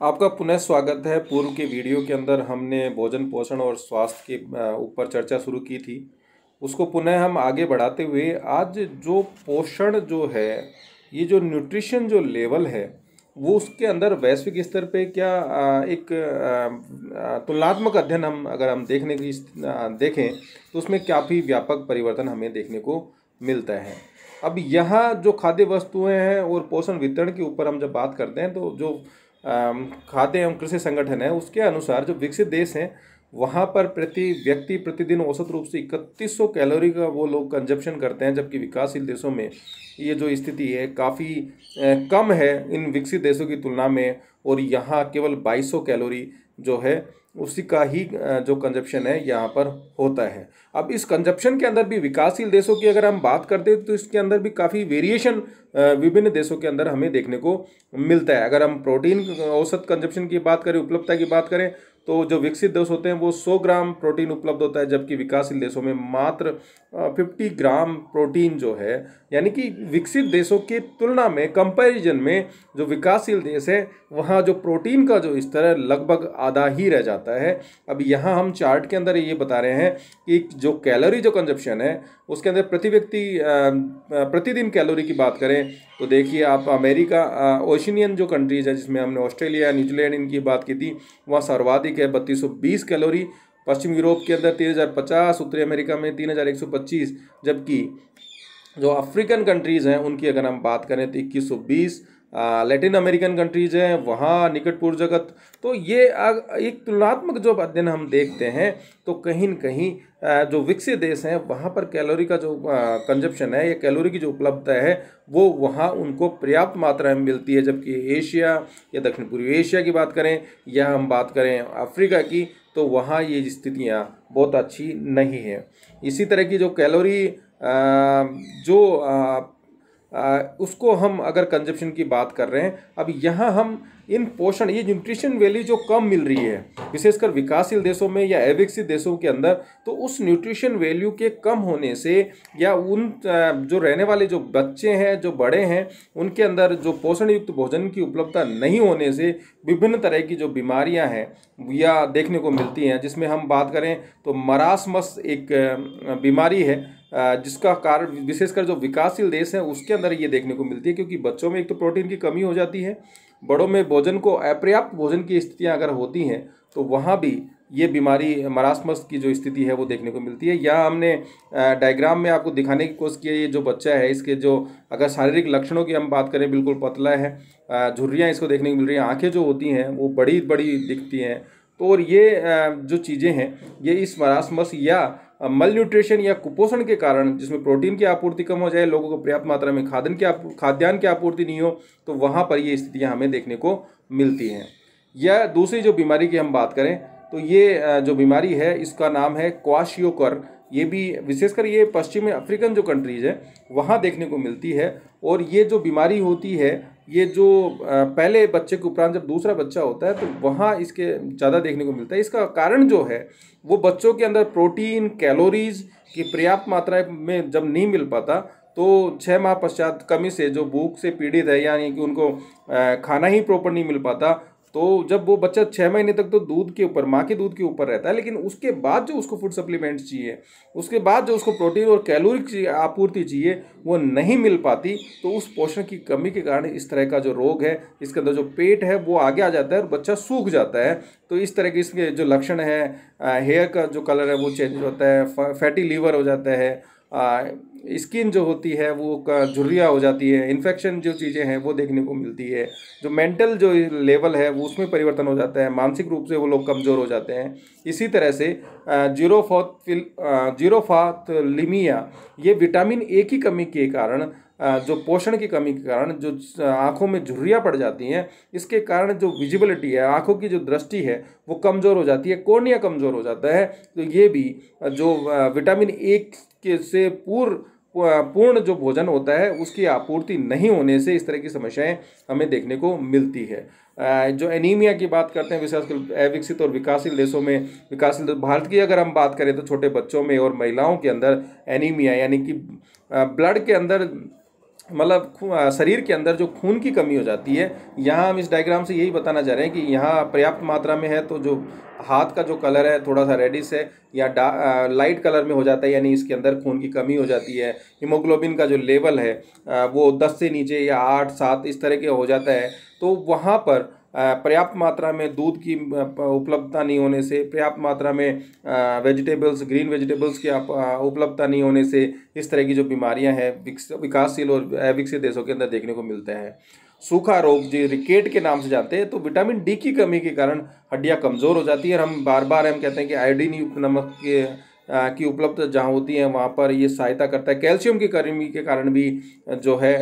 आपका पुनः स्वागत है। पूर्व के वीडियो के अंदर हमने भोजन पोषण और स्वास्थ्य के ऊपर चर्चा शुरू की थी। उसको पुनः हम आगे बढ़ाते हुए आज जो पोषण जो है, ये जो न्यूट्रिशन जो लेवल है, वो उसके अंदर वैश्विक स्तर पे क्या एक तुलनात्मक अध्ययन हम अगर हम देखें तो उसमें काफ़ी व्यापक परिवर्तन हमें देखने को मिलता है। अब यहाँ जो खाद्य वस्तुएं हैं और पोषण वितरण के ऊपर हम जब बात करते हैं तो जो खाद्य एवं कृषि संगठन है उसके अनुसार जो विकसित देश हैं वहाँ पर प्रति व्यक्ति प्रतिदिन औसत रूप से 3100 कैलोरी का वो लोग कंजप्शन करते हैं, जबकि विकासशील देशों में ये जो स्थिति है काफ़ी कम है इन विकसित देशों की तुलना में। और यहाँ केवल 2200 कैलोरी जो है उसी का ही जो कंजप्शन है यहाँ पर होता है। अब इस कंजप्शन के अंदर भी विकासशील देशों की अगर हम बात करते हैं तो इसके अंदर भी काफ़ी वेरिएशन विभिन्न देशों के अंदर हमें देखने को मिलता है। अगर हम प्रोटीन औसत कंजप्शन की बात करें, उपलब्धता की बात करें, तो जो विकसित देश होते हैं वो 100 ग्राम प्रोटीन उपलब्ध होता है, जबकि विकासशील देशों में मात्र 50 ग्राम प्रोटीन जो है, यानी कि विकसित देशों की तुलना में कंपैरिजन में जो विकासशील देश है वहाँ जो प्रोटीन का जो स्तर है लगभग आधा ही रह जाता है। अब यहाँ हम चार्ट के अंदर ये बता रहे हैं कि जो कैलोरी जो कंजप्शन है उसके अंदर प्रति व्यक्ति प्रतिदिन कैलोरी की बात करें तो देखिए आप अमेरिका ओशिनियन जो कंट्रीज है जिसमें हमने ऑस्ट्रेलिया न्यूजीलैंड इनकी बात की थी, वहाँ सर्वाधिक है 3220 कैलोरी। पश्चिम यूरोप के अंदर 3050, उत्तरी अमेरिका में 3125, जबकि जो अफ्रीकन कंट्रीज़ हैं उनकी अगर हम बात करें तो 2120। लैटिन अमेरिकन कंट्रीज़ हैं वहाँ निकट पूर्व जगत। तो ये एक तुलनात्मक जो अध्ययन हम देखते हैं तो कहीं न कहीं जो विकसित देश हैं वहाँ पर कैलोरी का जो कंजप्शन है या कैलोरी की जो उपलब्धता है वो वहाँ उनको पर्याप्त मात्रा में मिलती है, जबकि एशिया या दक्षिण पूर्वी एशिया की बात करें या हम बात करें अफ्रीका की तो वहाँ ये स्थितियाँ बहुत अच्छी नहीं है। इसी तरह की जो कैलोरी उसको हम अगर कंजप्शन की बात कर रहे हैं, अब यहाँ हम इन पोषण ये न्यूट्रिशन वैल्यू जो कम मिल रही है विशेषकर विकासशील देशों में या अविकसित देशों के अंदर, तो उस न्यूट्रिशन वैल्यू के कम होने से या उन जो रहने वाले जो बच्चे हैं जो बड़े हैं उनके अंदर जो पोषण युक्त भोजन की उपलब्धता नहीं होने से विभिन्न तरह की जो बीमारियां हैं या देखने को मिलती हैं, जिसमें हम बात करें तो मरासमस एक बीमारी है जिसका कारण विशेषकर जो विकासशील देश हैं उसके अंदर ये देखने को मिलती है, क्योंकि बच्चों में एक तो प्रोटीन की कमी हो जाती है, बड़ों में भोजन को अपर्याप्त भोजन की स्थितियां अगर होती हैं तो वहाँ भी ये बीमारी मरासमस की जो स्थिति है वो देखने को मिलती है। यहाँ हमने डायग्राम में आपको दिखाने की कोशिश की है, ये जो बच्चा है इसके जो अगर शारीरिक लक्षणों की हम बात करें बिल्कुल पतला है, झुर्रियाँ इसको देखने को मिल रही हैं, आँखें जो होती हैं वो बड़ी बड़ी दिखती हैं। तो और ये जो चीज़ें हैं ये इस मरासमस या मल न्यूट्रिशन या कुपोषण के कारण, जिसमें प्रोटीन की आपूर्ति कम हो जाए, लोगों को पर्याप्त मात्रा में खाद्यान्न की आपूर्ति नहीं हो, तो वहाँ पर ये स्थितियाँ हमें देखने को मिलती हैं। या दूसरी जो बीमारी की हम बात करें तो ये जो बीमारी है इसका नाम है क्वाशियोकर। ये भी विशेषकर ये पश्चिमी अफ्रीकन जो कंट्रीज़ है वहाँ देखने को मिलती है। और ये जो बीमारी होती है ये जो पहले बच्चे के उपरांत जब दूसरा बच्चा होता है तो वहाँ इसके ज़्यादा देखने को मिलता है। इसका कारण जो है वो बच्चों के अंदर प्रोटीन कैलोरीज की पर्याप्त मात्रा में जब नहीं मिल पाता तो 6 माह पश्चात कमी से जो भूख से पीड़ित है, यानी कि उनको खाना ही प्रॉपर नहीं मिल पाता, तो जब वो बच्चा 6 महीने तक तो दूध के ऊपर, माँ के दूध के ऊपर रहता है, लेकिन उसके बाद जो उसको फूड सप्लीमेंट्स चाहिए, उसके बाद जो उसको प्रोटीन और कैलोरी की आपूर्ति चाहिए वो नहीं मिल पाती, तो उस पोषण की कमी के कारण इस तरह का जो रोग है इसके अंदर जो पेट है वो आगे आ जाता है और बच्चा सूख जाता है। तो इस तरह के इसके जो लक्षण है, हेयर का जो कलर है वो चेंज होता है, फैटी लीवर हो जाता है, स्किन जो होती है वो झुर्रियाँ हो जाती है, इन्फेक्शन जो चीज़ें हैं वो देखने को मिलती है, जो मेंटल जो लेवल है वो उसमें परिवर्तन हो जाता है, मानसिक रूप से वो लोग कमज़ोर हो जाते हैं। इसी तरह से जीरोफाथलीमिया ये विटामिन ए की कमी के कारण, जो पोषण की कमी के कारण जो आँखों में झुर्रियाँ पड़ जाती हैं, इसके कारण जो विजिबिलिटी है, आँखों की जो दृष्टि है वो कमज़ोर हो जाती है, कॉर्निया कमज़ोर हो जाता है। तो ये भी जो विटामिन ए के से पूर्ण जो भोजन होता है उसकी आपूर्ति नहीं होने से इस तरह की समस्याएं हमें देखने को मिलती है। जो एनीमिया की बात करते हैं विशेषकर अविकसित और विकासशील देशों में, विकासशील भारत की अगर हम बात करें तो छोटे बच्चों में और महिलाओं के अंदर एनीमिया यानी कि ब्लड के अंदर मतलब शरीर के अंदर जो खून की कमी हो जाती है। यहाँ हम इस डायग्राम से यही बताना चाह रहे हैं कि यहाँ पर्याप्त मात्रा में है तो जो हाथ का जो कलर है थोड़ा सा रेडिश है या लाइट कलर में हो जाता है, यानी इसके अंदर खून की कमी हो जाती है। हीमोग्लोबिन का जो लेवल है वो 10 से नीचे या 8 7 इस तरह के हो जाता है। तो वहाँ पर पर्याप्त मात्रा में दूध की उपलब्धता नहीं होने से, पर्याप्त मात्रा में वेजिटेबल्स, ग्रीन वेजिटेबल्स की उपलब्धता नहीं होने से इस तरह की जो बीमारियां हैं विकासशील और विकसित देशों के अंदर देखने को मिलते हैं। सूखा रोग जो रिकेट के नाम से जानते हैं, तो विटामिन डी की कमी के कारण हड्डियां कमज़ोर हो जाती है। और हम बार बार कहते हैं कि आयोडीन युक्त नमक की उपलब्ध जहाँ होती है वहाँ पर ये सहायता करता है। कैल्शियम की कमी के कारण भी जो है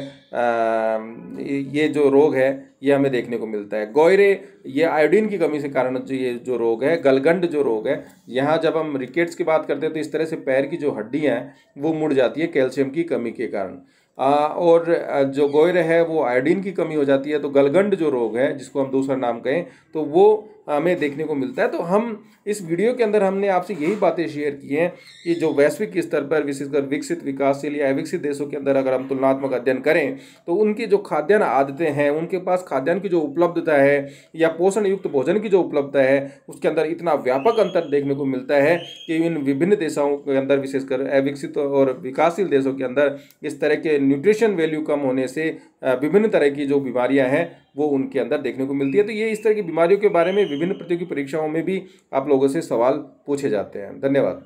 ये जो रोग है ये हमें देखने को मिलता है। गोयरे, ये आयोडीन की कमी से कारण जो ये जो रोग है, गलगंड जो रोग है, यहाँ जब हम रिकेट्स की बात करते हैं तो इस तरह से पैर की जो हड्डियाँ हैं वो मुड़ जाती है कैल्शियम की कमी के कारण। और जो गोयरे है वो आयोडीन की कमी हो जाती है। तो गलगंड जो रोग है, जिसको हम दूसरा नाम कहें, तो वो हमें देखने को मिलता है। तो हम इस वीडियो के अंदर हमने आपसे यही बातें शेयर की हैं कि जो वैश्विक स्तर पर विशेषकर विकसित, विकासशील या अविकसित देशों के अंदर अगर हम तुलनात्मक अध्ययन करें तो उनकी जो खाद्यान्न आदतें हैं, उनके पास खाद्यान्न की जो उपलब्धता है या पोषण युक्त भोजन की जो उपलब्धता है, उसके अंदर इतना व्यापक अंतर देखने को मिलता है कि इन विभिन्न देशों के अंदर, विशेषकर अविकसित और विकासशील देशों के अंदर, इस तरह के न्यूट्रिशन वैल्यू कम होने से विभिन्न तरह की जो बीमारियां हैं वो उनके अंदर देखने को मिलती है। तो ये इस तरह की बीमारियों के बारे में विभिन्न प्रतियोगी परीक्षाओं में भी आप लोगों से सवाल पूछे जाते हैं। धन्यवाद।